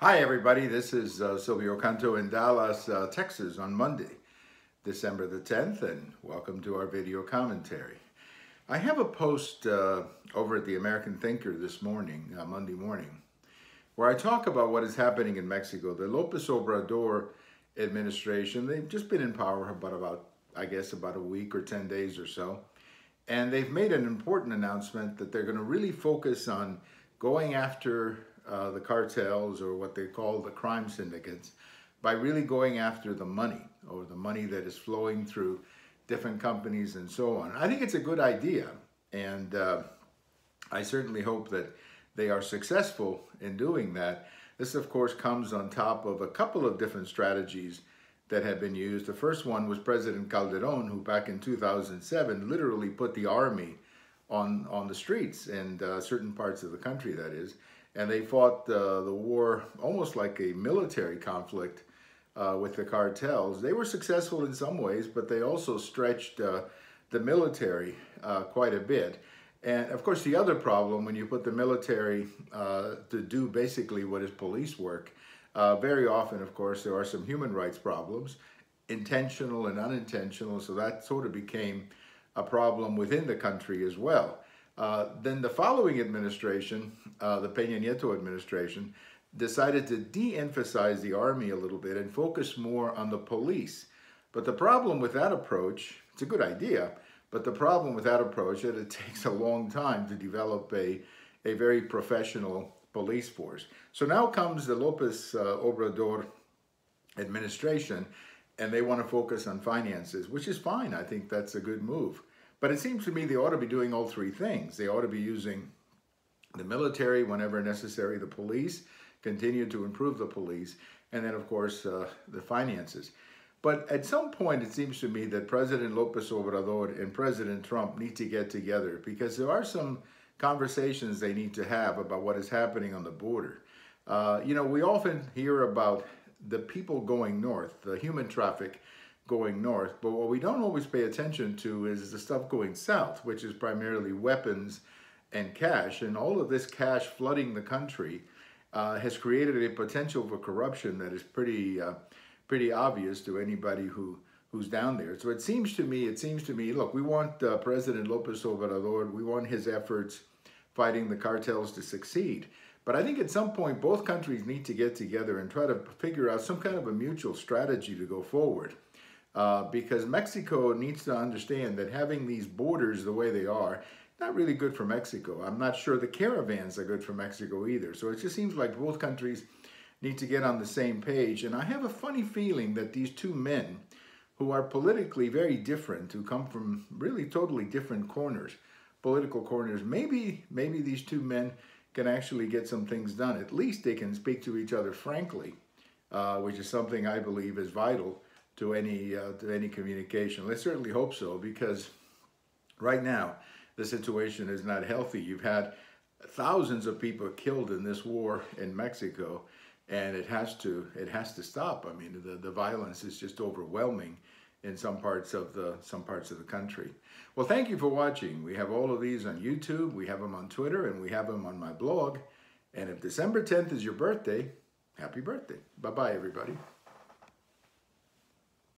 Hi everybody, this is Silvio Canto in Dallas, Texas on Monday, December the 10th, and welcome to our video commentary. I have a post over at the American Thinker this morning, Monday morning, where I talk about what is happening in Mexico. The Lopez-Obrador administration, they've just been in power about a week or 10 days or so, and they've made an important announcement that they're going to really focus on going after the cartels, or what they call the crime syndicates, by really going after the money, or the money that is flowing through different companies and so on. I think it's a good idea, and I certainly hope that they are successful in doing that. This, of course, comes on top of a couple of different strategies that have been used. The first one was President Calderon, who back in 2007 literally put the army on the streets in certain parts of the country, that is. And they fought the war almost like a military conflict with the cartels. They were successful in some ways, but they also stretched the military quite a bit. And of course, the other problem, when you put the military to do basically what is police work, very often, of course, there are some human rights problems, intentional and unintentional, so that sort of became a problem within the country as well. Then the following administration, the Peña Nieto administration, decided to de-emphasize the army a little bit and focus more on the police. But the problem with that approach, it's a good idea, but the problem with that approach is that it takes a long time to develop a very professional police force. So now comes the Lopez-Obrador administration, and they want to focus on finances, which is fine. I think that's a good move. But it seems to me they ought to be doing all three things. They ought to be using the military whenever necessary, the police, continue to improve the police, and then, of course, the finances. But at some point, it seems to me that President Lopez Obrador and President Trump need to get together, because there are some conversations they need to have about what is happening on the border. We often hear about the people going north, the human traffic going north, but what we don't always pay attention to is the stuff going south, which is primarily weapons and cash. And all of this cash flooding the country has created a potential for corruption that is pretty obvious to anybody who's down there. So it seems to me, look, we want President Lopez Obrador, we want his efforts fighting the cartels to succeed. But I think at some point, both countries need to get together and try to figure out some kind of a mutual strategy to go forward. Because Mexico needs to understand that having these borders the way they are, not really good for Mexico. I'm not sure the caravans are good for Mexico either. So it just seems like both countries need to get on the same page. And I have a funny feeling that these two men, who are politically very different, who come from really totally different corners, political corners, maybe these two men can actually get some things done. At least they can speak to each other frankly, which is something I believe is vital to any communication. Let's certainly hope so, because right now the situation is not healthy. You've had thousands of people killed in this war in Mexico, and it has to stop. I mean, the violence is just overwhelming in some parts of the country. Well, thank you for watching. We have all of these on YouTube, we have them on Twitter, and we have them on my blog. And if December 10th is your birthday, happy birthday. Bye-bye, everybody.